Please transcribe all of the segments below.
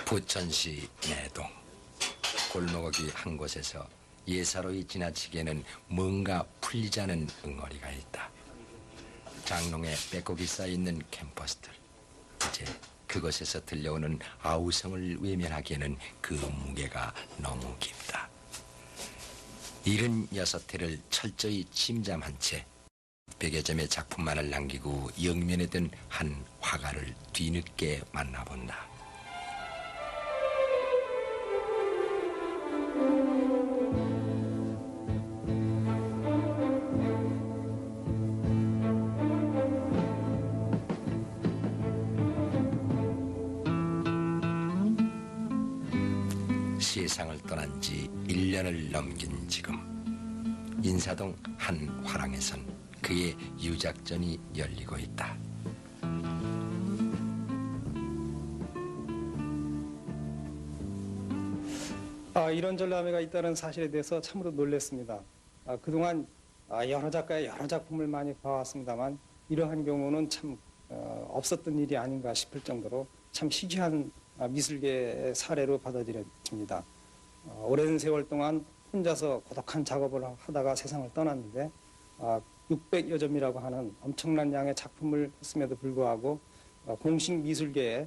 부천시 내동 골목어귀 한 곳에서 예사로이 지나치기에는 뭔가 풀리지 않은 응어리가 있다. 장롱에 빼곡이 쌓여있는 캠퍼스들. 이제 그곳에서 들려오는 아우성을 외면하기에는 그 무게가 너무 깊다. 76회를 철저히 침잠한 채 100여 점의 작품만을 남기고 영면에 든 한 화가를 뒤늦게 만나본다. 세상을 떠난 지 1년을 넘긴 지금 인사동 한 화랑에선 그의 유작전이 열리고 있다. 이런 전람회가 있다는 사실에 대해서 참으로 놀랐습니다. 그동안 여러 작가의 여러 작품을 많이 봐왔습니다만 이러한 경우는 참 없었던 일이 아닌가 싶을 정도로 참 희귀한 미술계의 사례로 받아들여집니다. 오랜 세월 동안 혼자서 고독한 작업을 하다가 세상을 떠났는데 600여 점이라고 하는 엄청난 양의 작품을 했음에도 불구하고 공식 미술계에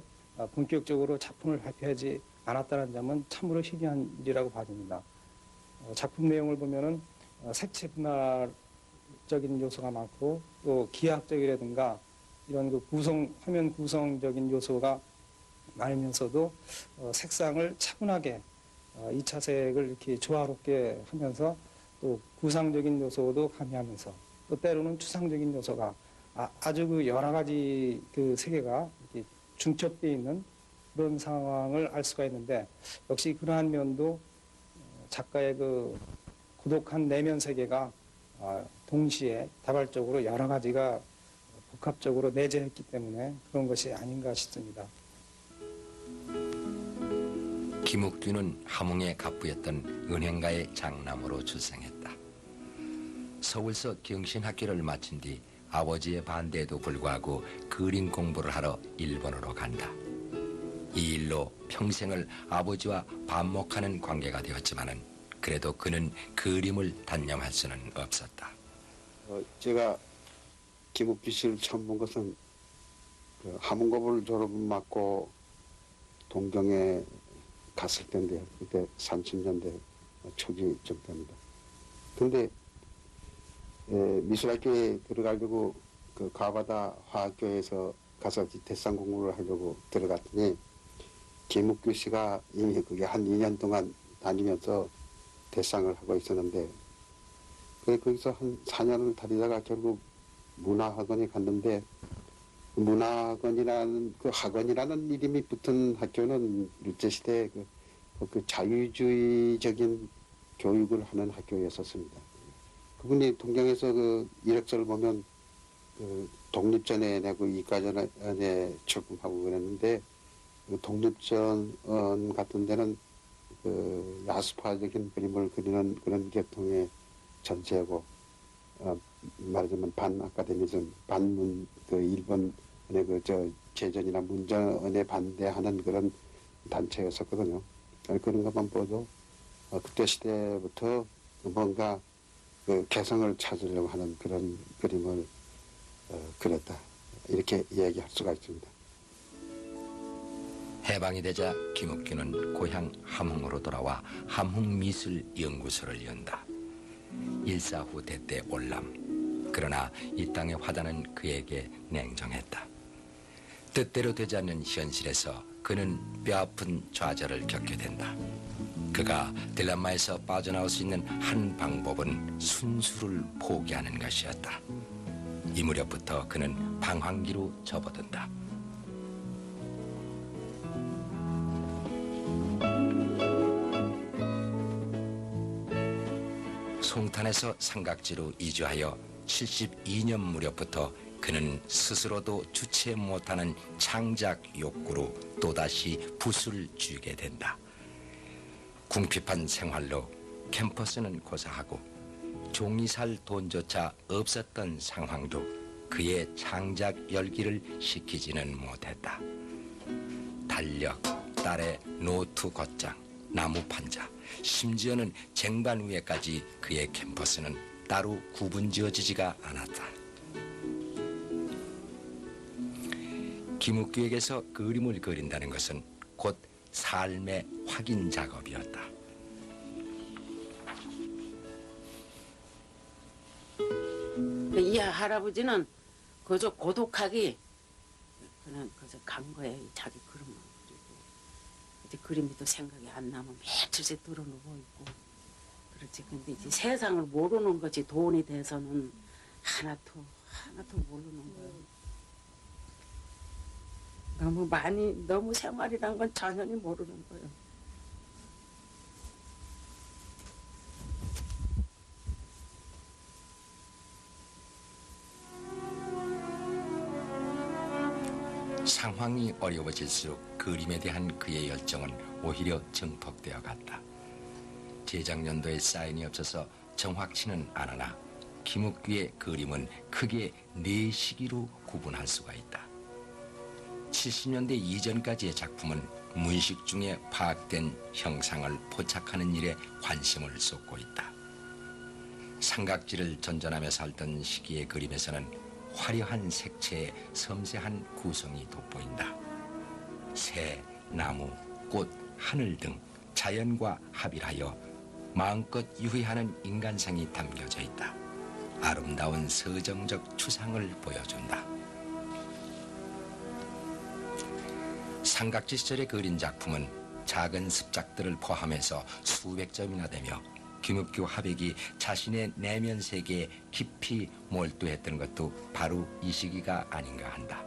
본격적으로 작품을 발표하지 않았다는 점은 참으로 희귀한 일이라고 봐집니다. 작품 내용을 보면은 색채 분할적인 요소가 많고 또 기하학적이라든가 이런 그 화면 구성적인 요소가 많으면서도 색상을 차분하게 2차색을 이렇게 조화롭게 하면서 또 구상적인 요소도 가미하면서 또 때로는 추상적인 요소가 아주 그 여러 가지 그 세계가 이렇게 중첩되어 있는 그런 상황을 알 수가 있는데 역시 그러한 면도 작가의 그 고독한 내면 세계가 동시에 다발적으로 여러 가지가 복합적으로 내재했기 때문에 그런 것이 아닌가 싶습니다. 김옥균은 함흥에 갑부였던 은행가의 장남으로 출생했다. 서울서 경신학교를 마친 뒤 아버지의 반대에도 불구하고 그림 공부를 하러 일본으로 간다. 이 일로 평생을 아버지와 반목하는 관계가 되었지만은 그래도 그는 그림을 단념할 수는 없었다. 제가 김옥균 씨를 처음 본 것은 그 함흥고를 졸업을 맞고 동경에 갔을 때인데요. 그때 30년대 초기 정도입니다. 그런데 미술학교에 들어가려고 그 가바다 화학교에서 가서 대상 공부를 하려고 들어갔더니 김옥균 씨가 이미 그게 한 2년 동안 다니면서 대상을 하고 있었는데 거기서 한 4년을 다니다가 결국 문화학원에 갔는데 문화학원이라는 그 학원이라는 이름이 붙은 학교는 일제시대에 그 자유주의적인 교육을 하는 학교였었습니다. 그분이 동경에서 그 이력서를 보면 그 독립전에 내고 이과전에 출품하고 그랬는데 그 독립전 같은 데는 그 야수파적인 그림을 그리는 그런 계통의 전체고 말하자면 반아카데미즘, 반문, 그 일본의 제전이나 문전에 반대하는 그런 단체였었거든요. 그런 것만 보도 그때 시대부터 뭔가 그 개성을 찾으려고 하는 그런 그림을 그렸다. 이렇게 이야기할 수가 있습니다. 해방이 되자 김옥균은 고향 함흥으로 돌아와 함흥미술연구소를 연다. 일사후 대때 올람. 그러나 이 땅의 화단은 그에게 냉정했다. 뜻대로 되지 않는 현실에서 그는 뼈아픈 좌절을 겪게 된다. 그가 딜레마에서 빠져나올 수 있는 한 방법은 순수를 포기하는 것이었다. 이 무렵부터 그는 방황기로 접어든다. 송탄에서 삼각지로 이주하여 72년 무렵부터 그는 스스로도 주체 못하는 창작 욕구로 또다시 붓을 쥐게 된다. 궁핍한 생활로 캠퍼스는 고사하고 종이 살 돈조차 없었던 상황도 그의 창작 열기를 식히지는 못했다. 달력, 딸의 노트 걷장, 나무 판자, 심지어는 쟁반 위에까지 그의 캔버스는 따로 구분지어지지가 않았다. 김옥규에게서 그림을 그린다는 것은 곧 삶의 확인 작업이었다. 이 할아버지는 그저 고독하게 그냥 그저 간 거예요. 자기 그림만 그리고 이제 그림이 또 생각이 안 나면 며칠째 들어 누워 있고 그렇지. 근데 이제 세상을 모르는 거지 돈에 대해서는 하나도 모르는 거예요. 너무 생활이란 건 전혀 모르는 거예요. 상황이 어려워질수록 그림에 대한 그의 열정은 오히려 증폭되어 갔다. 재작년도에 사인이 없어서 정확치는 않으나 김옥규의 그림은 크게 네 시기로 구분할 수가 있다. 70년대 이전까지의 작품은 문식 중에 파악된 형상을 포착하는 일에 관심을 쏟고 있다. 삼각지를 전전하며 살던 시기의 그림에서는 화려한 색채의 섬세한 구성이 돋보인다. 새, 나무, 꽃, 하늘 등 자연과 합일하여 마음껏 유희하는 인간상이 담겨져 있다. 아름다운 서정적 추상을 보여준다. 삼각지 시절에 그린 작품은 작은 습작들을 포함해서 수백 점이나 되며 김옥규 화백이 자신의 내면 세계에 깊이 몰두했던 것도 바로 이 시기가 아닌가 한다.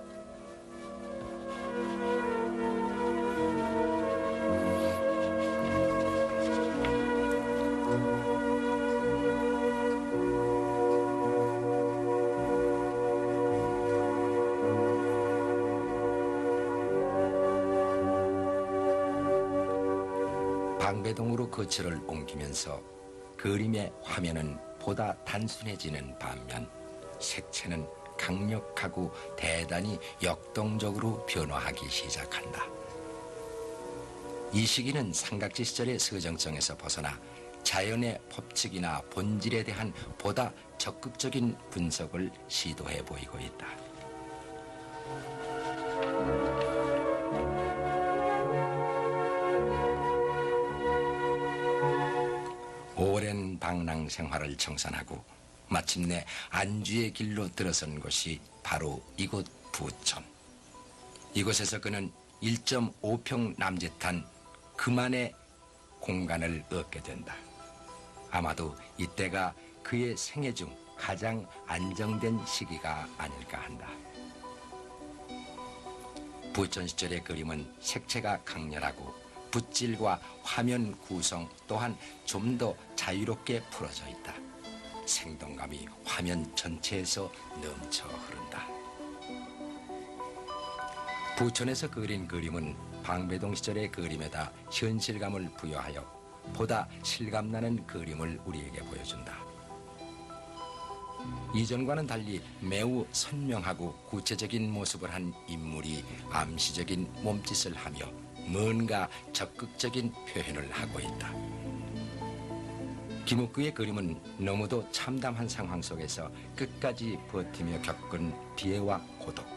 방배동으로 거처를 옮기면서 그림의 화면은 보다 단순해지는 반면 색채는 강력하고 대단히 역동적으로 변화하기 시작한다. 이 시기는 삼각지 시절의 서정성에서 벗어나 자연의 법칙이나 본질에 대한 보다 적극적인 분석을 시도해 보이고 있다. 오랜 방랑 생활을 청산하고 마침내 안주의 길로 들어선 곳이 바로 이곳 부천. 이곳에서 그는 1.5평 남짓한 그만의 공간을 얻게 된다. 아마도 이때가 그의 생애 중 가장 안정된 시기가 아닐까 한다. 부천 시절의 그림은 색채가 강렬하고 붓질과 화면 구성 또한 좀 더 자유롭게 풀어져 있다. 생동감이 화면 전체에서 넘쳐 흐른다. 부천에서 그린 그림은 방배동 시절의 그림에다 현실감을 부여하여 보다 실감나는 그림을 우리에게 보여준다. 이전과는 달리 매우 선명하고 구체적인 모습을 한 인물이 암시적인 몸짓을 하며 뭔가 적극적인 표현을 하고 있다. 김옥규의 그림은 너무도 참담한 상황 속에서 끝까지 버티며 겪은 피해와 고독,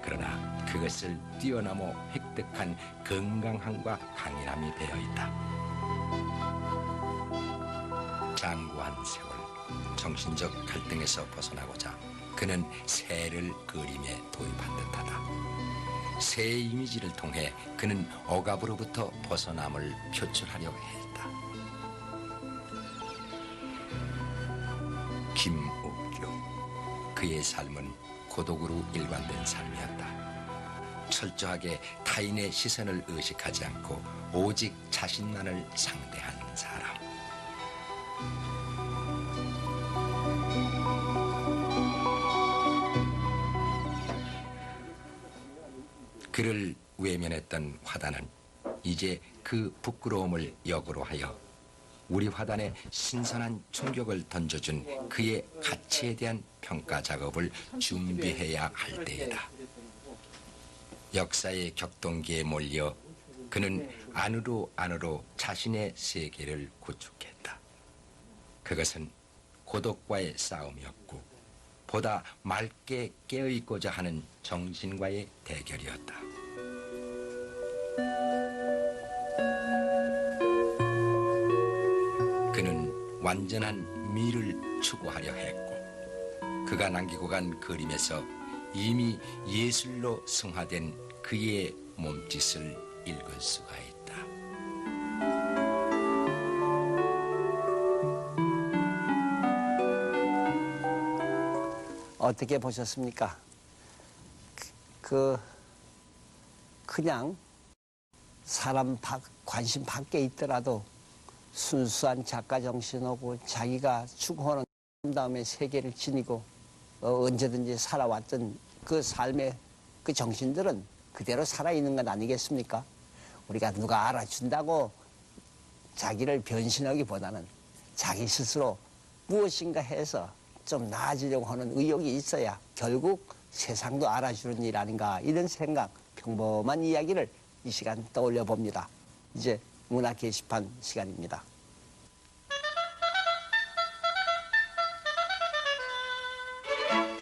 그러나 그것을 뛰어넘어 획득한 건강함과 강인함이 배어 있다. 장구한 세월, 정신적 갈등에서 벗어나고자 그는 새를 그림에 도입한 듯하다. 새의 이미지를 통해 그는 억압으로부터 벗어남을 표출하려 했다. 김옥규, 그의 삶은 고독으로 일관된 삶이었다. 철저하게 타인의 시선을 의식하지 않고 오직 자신만을 상대한 사람. 그를 외면했던 화단은 이제 그 부끄러움을 역으로 하여 우리 화단에 신선한 충격을 던져준 그의 가치에 대한 평가 작업을 준비해야 할 때이다. 역사의 격동기에 몰려 그는 안으로 자신의 세계를 구축했다. 그것은 고독과의 싸움이었고 보다 맑게 깨어있고자 하는 정신과의 대결이었다. 그는 완전한 미를 추구하려 했고 그가 남기고 간 그림에서 이미 예술로 승화된 그의 몸짓을 읽을 수가 있다. 어떻게 보셨습니까? 그냥 사람 관심 밖에 있더라도 순수한 작가 정신하고 자기가 추구하는 다음에 세계를 지니고 언제든지 살아왔던 그 삶의 그 정신들은 그대로 살아있는 것 아니겠습니까? 우리가 누가 알아준다고 자기를 변신하기보다는 자기 스스로 무엇인가 해서 좀 나아지려고 하는 의욕이 있어야 결국 세상도 알아주는 일 아닌가 이런 생각, 평범한 이야기를 이 시간 떠올려 봅니다. 이제 문화 게시판 시간입니다.